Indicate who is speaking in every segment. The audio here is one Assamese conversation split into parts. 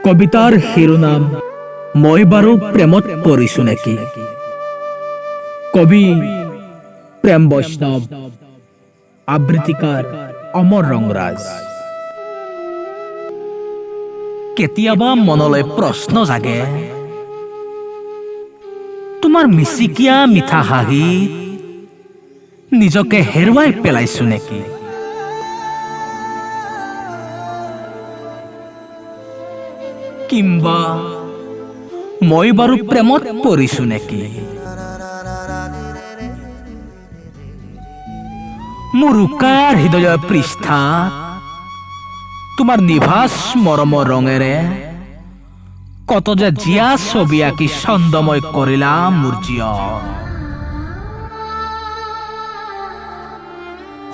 Speaker 1: কবিতাৰ শিৰোনাম মই বাৰু প্ৰেমত পৰিছো নেকি। কবি প্ৰেম বৈষ্ণৱ, আবৃত্তিকাৰ অমৰ ৰংৰাজ। কেতিয়াবা মনলৈ প্ৰশ্ন জাগে, তোমাৰ মিচিকিয়া মিঠা হাঁহিত নিজকে হেৰুৱাই পেলাইছো নেকি। কিম্বা মই বাৰু প্ৰেমত পৰিছো নেকি। মোৰ উকাৰ হৃদয়ৰ পৃষ্ঠাত তোমাৰ নিভাজ মৰমৰ ৰঙেৰে কত যে জীয়া ছবি আঁকি ছন্দময় কৰিলা মোৰ জীৱন।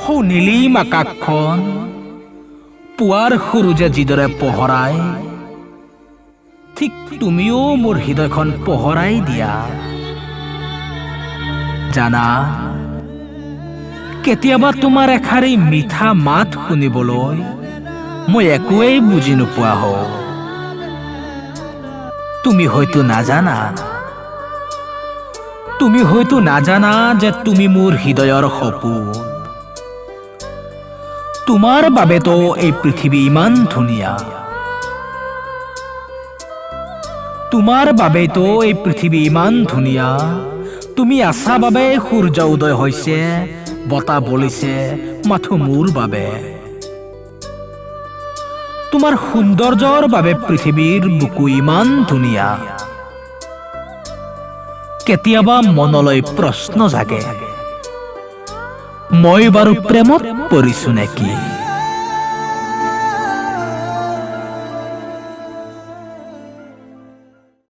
Speaker 1: সৌ নীলিম আকাশখন পুৱাৰ সূৰুজে যিদৰে পোহৰাই, ঠিক তুমিও মোৰ হৃদয়খন পোহৰাই দিয়া। জানা, কেতিয়াবা তোমাৰ এষাৰি মিঠা মাত শুনিবলৈ মই একোৱেই বুজি নোপোৱা হওঁ। তুমি হয়তো নাজানা যে তুমি মোৰ হৃদয়ৰ সপোন। তোমাৰ বাবেতো এই পৃথিৱী ইমান ধুনীয়া, তোমাৰ বাবেতো এই পৃথিৱী ইমান ধুনীয়া। তুমি আছা বাবে সূৰ্য উদয় হৈছে, বতাহ বলিছে মাথো মোৰ বাবে। তোমাৰ সৌন্দৰ্যৰ বাবে পৃথিৱীৰ বুকু ইমান ধুনীয়া। কেতিয়াবা মনলৈ প্ৰশ্ন জাগে, মই বাৰু প্ৰেমত পৰিছো নেকি।